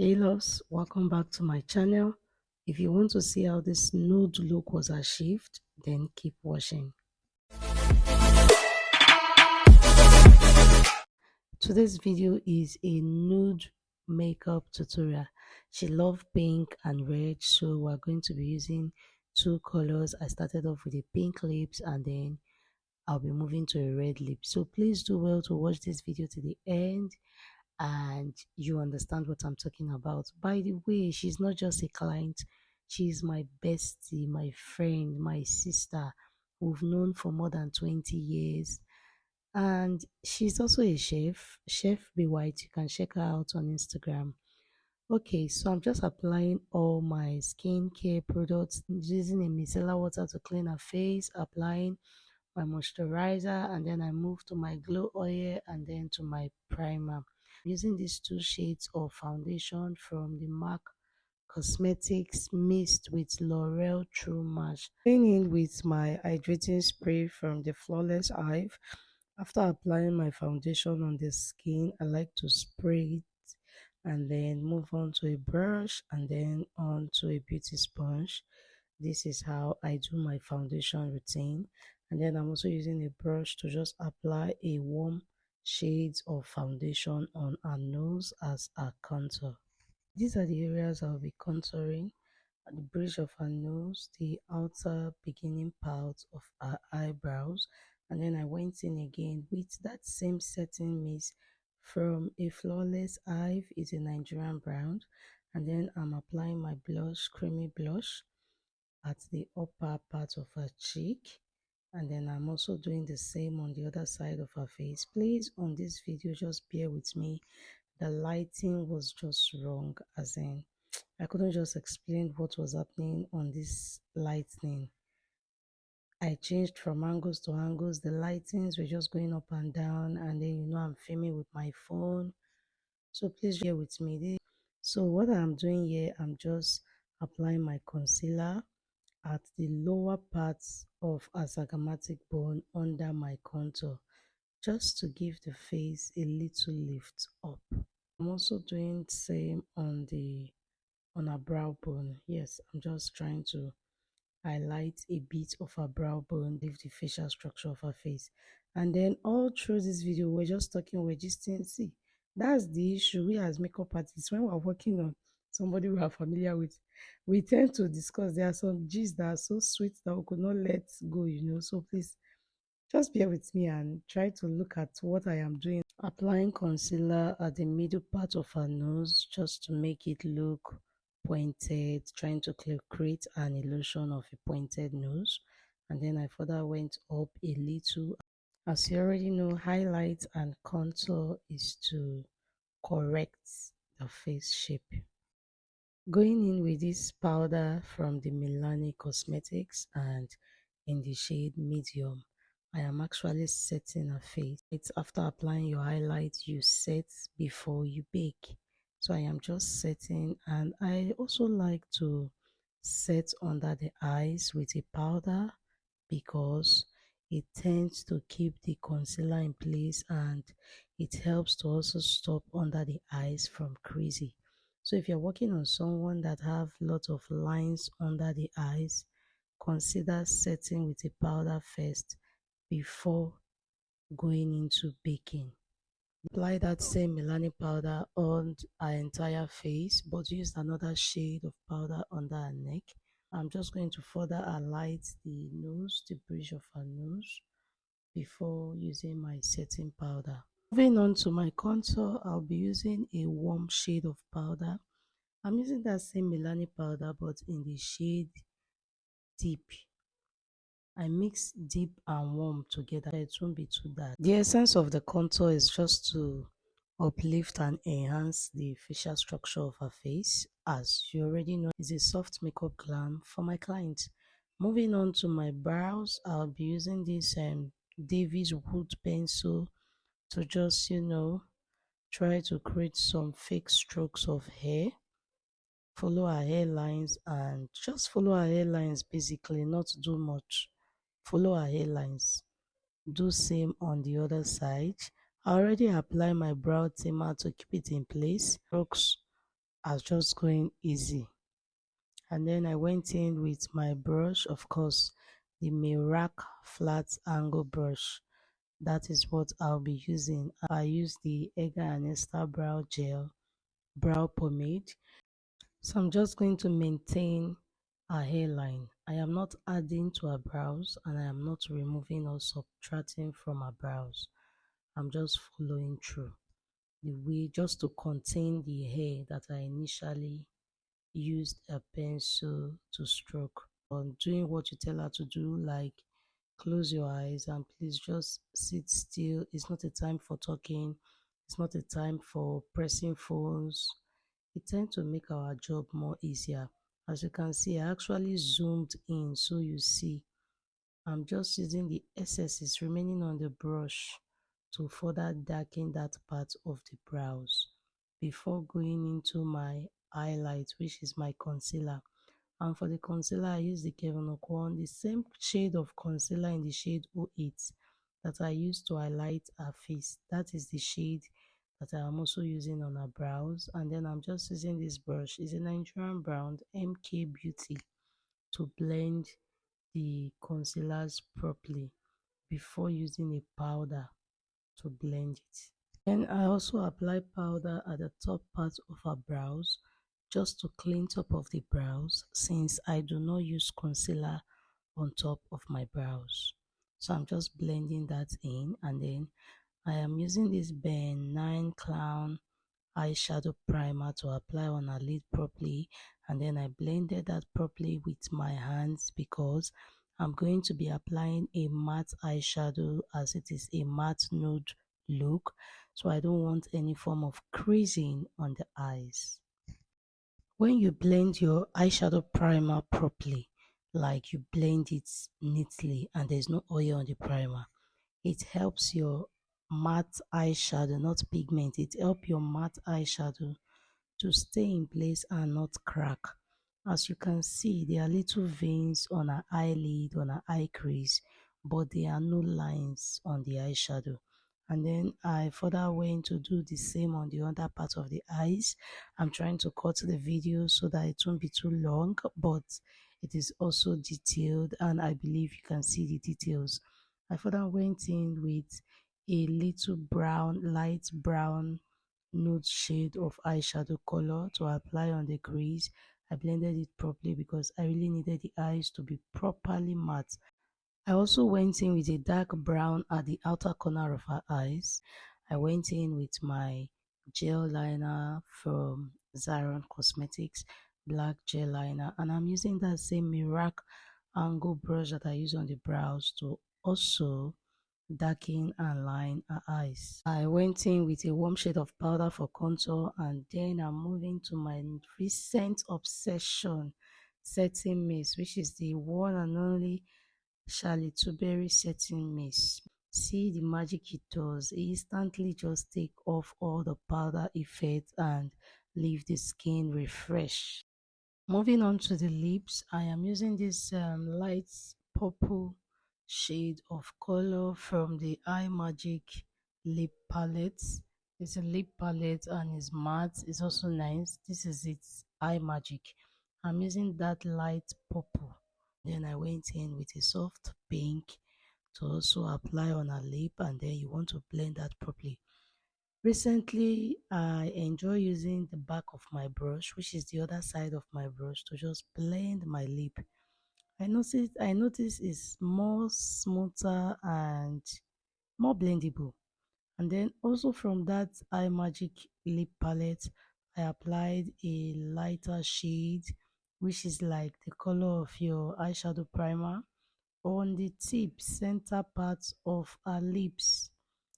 Hey loves, welcome back to my channel. If you want to see how this nude look was achieved, then keep watching. Today's video is a nude makeup tutorial. She loved pink and red, so we're going to be using two colors. I started off with a pink lips and then I'll be moving to a red lip. So please do well to watch this video to the end and you understand what I'm talking about. By the way, she's not just a client, she's my bestie, my friend, my sister. We've known for more than 20 years. And she's also a Chef Be White. You can check her out on Instagram. Okay, so I'm just applying all my skincare products using a micellar water to clean her face, applying my moisturizer, and then I move to my glow oil and then to my primer. Using these two shades of foundation from the MAC Cosmetics mixed with L'Oreal True Match. Going in with my hydrating spray from the Flawless Hive. After applying my foundation on the skin, I like to spray it and then move on to a brush and then on to a beauty sponge. This is how I do my foundation routine. And then I'm also using a brush to just apply a warm shades of foundation on our nose as a contour. These are the areas I'll be contouring: at the bridge of her nose, the outer beginning part of her eyebrows, and then I went in again with that same setting mist from a Flawless Hive. Is a Nigerian brand, and then I'm applying my blush, creamy blush, at the upper part of her cheek, and then I'm also doing the same on the other side of her face. Please, on this video, just bear with me. The lighting was just wrong, as in I couldn't just explain what was happening on this lighting. I changed from angles to angles. The lightings were just going up and down, and then I'm filming with my phone. So please bear with me. So what I'm doing here, I'm just applying my concealer at the lower parts of a zygomatic bone under my contour, just to give the face a little lift up. I'm also doing the same on her brow bone. Yes, I'm just trying to highlight a bit of her brow bone, leave the facial structure of her face. And then all through this video, we're just talking, we're just saying, see, that's the issue. We as makeup artists, when we're working on somebody we are familiar with, we tend to discuss. There are some gist that are so sweet that we could not let go. So please just bear with me and try to look at what I am doing. Applying concealer at the middle part of her nose just to make it look pointed, trying to create an illusion of a pointed nose. And then I further went up a little. As you already know, highlight and contour is to correct the face shape. Going in with this powder from the Milani Cosmetics and in the shade medium, I am actually setting a face. It's after applying your highlight, you set before you bake. So I am just setting, and I also like to set under the eyes with a powder because it tends to keep the concealer in place and it helps to also stop under the eyes from creasing. So if you're working on someone that have lots of lines under the eyes, consider setting with a powder first before going into baking. Apply that same Milani powder on our entire face, but use another shade of powder under her neck. I'm just going to further highlight the nose, the bridge of her nose, before using my setting powder. Moving on to my contour, I'll be using a warm shade of powder. I'm using that same Milani powder, but in the shade Deep. I mix deep and warm together. It won't be too dark. The essence of the contour is just to uplift and enhance the facial structure of her face. As you already know, it's a soft makeup glam for my clients. Moving on to my brows, I'll be using this Davis Wood pencil to just, try to create some fake strokes of hair. Follow her hairlines and just follow her hairlines, basically, not do much. Follow her hairlines. Do same on the other side. I already applied my brow tamer to keep it in place. Strokes I was just going easy. And then I went in with my brush, of course, the Mirac flat angle brush. That is what I'll be using. I use the Edgar and Esther brow gel brow pomade. So I'm just going to maintain a hairline. I am not adding to her brows and I am not removing or subtracting from her brows. I'm just following through the way just to contain the hair that I initially used a pencil to stroke. On doing what you tell her to do, like close your eyes and please just sit still. It's not a time for talking, it's not a time for pressing phones. It tends to make our job more easier. As you can see, I actually zoomed in so you see I'm just using the excesses remaining on the brush to further darken that part of the brows before going into my highlight, which is my concealer. And for the concealer, I use the Kevin O'Quan, the same shade of concealer in the shade 08 that I used to highlight her face. That is the shade that I am also using on her brows. And then I'm just using this brush. It's a Nigerian brand, MK Beauty, to blend the concealers properly before using a powder to blend it. Then I also apply powder at the top part of her brows just to clean top of the brows since I do not use concealer on top of my brows. So I'm just blending that in and then I am using this Ben 9 Clown eyeshadow primer to apply on her lid properly, and then I blended that properly with my hands because I'm going to be applying a matte eyeshadow as it is a matte nude look, so I don't want any form of creasing on the eyes. When you blend your eyeshadow primer properly, like you blend it neatly and there's no oil on the primer, it helps your matte eyeshadow, not pigment, it helps your matte eyeshadow to stay in place and not crack. As you can see, there are little veins on her eyelid, on her eye crease, but there are no lines on the eyeshadow. And then I further went to do the same on the other part of the eyes. I'm trying to cut the video so that it won't be too long, but it is also detailed and I believe you can see the details. I further went in with a little brown, light brown nude shade of eyeshadow color to apply on the crease. I blended it properly because I really needed the eyes to be properly matte. I also went in with a dark brown at the outer corner of her eyes. I went in with my gel liner from Zion Cosmetics, black gel liner, and I'm using that same Mirac angle brush that I use on the brows to also darken and line her eyes. I went in with a warm shade of powder for contour and then I'm moving to my recent obsession setting mist, which is the one and only Charlotte Tilbury setting mist. See the magic it does. It instantly just take off all the powder effect and leave the skin refreshed. Moving on to the lips, I am using this light purple shade of color from the Eye Magic lip palette. It's a lip palette and it's matte. It's also nice. This is its Eye Magic. I'm using that light purple. Then I went in with a soft pink to also apply on her lip, and then you want to blend that properly. Recently, I enjoy using the back of my brush, which is the other side of my brush, to just blend my lip. I notice it's more smoother and more blendable. And then also from that Eye Magic lip palette, I applied a lighter shade, which is like the color of your eyeshadow primer, on the tip center part of her lips,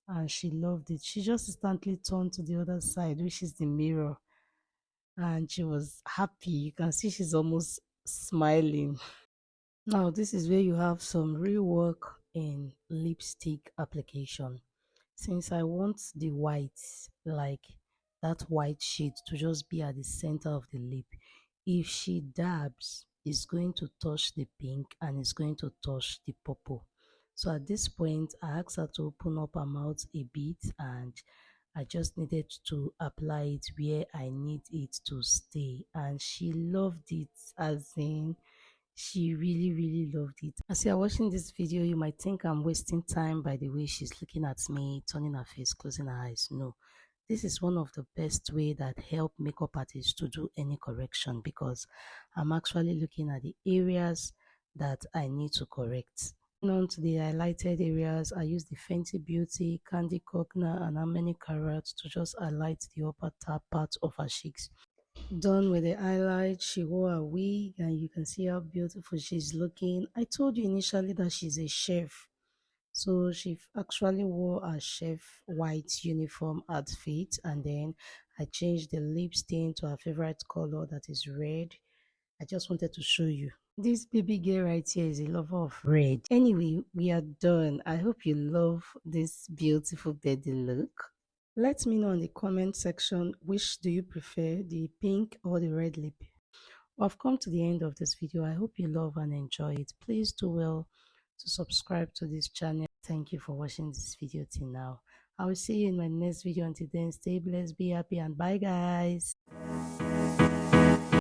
and she loved it. She just instantly turned to the other side, which is the mirror, and she was happy. You can see she's almost smiling. Now, this is where you have some real work in lipstick application. Since I want the white, like that white shade, to just be at the center of the lip, if she dabs, it's going to touch the pink and it's going to touch the purple. So at this point, I asked her to open up her mouth a bit and I just needed to apply it where I need it to stay, and she loved it. As in, she really loved it. As you're watching this video, you might think I'm wasting time by the way she's looking at me, turning her face, closing her eyes. No, this is one of the best way that help makeup artists to do any correction, because I'm actually looking at the areas that I need to correct. On to the highlighted areas, I use the Fenty Beauty, Candy Cogna, and How Many Carrots to just highlight the upper top part of her cheeks. Done with the highlight, she wore a wig, and you can see how beautiful she's looking. I told you initially that she's a chef, so she actually wore a chef white uniform outfit, and then I changed the lip stain to her favorite color, that is red. I just wanted to show you. This baby girl right here is a lover of red. Anyway, we are done. I hope you love this beautiful baby look. Let me know in the comment section, which do you prefer, the pink or the red lip? I've come to the end of this video. I hope you love and enjoy it. Please do well to subscribe to this channel. Thank you for watching this video till now. I will see you in my next video. Until then, stay blessed, be happy, and bye guys.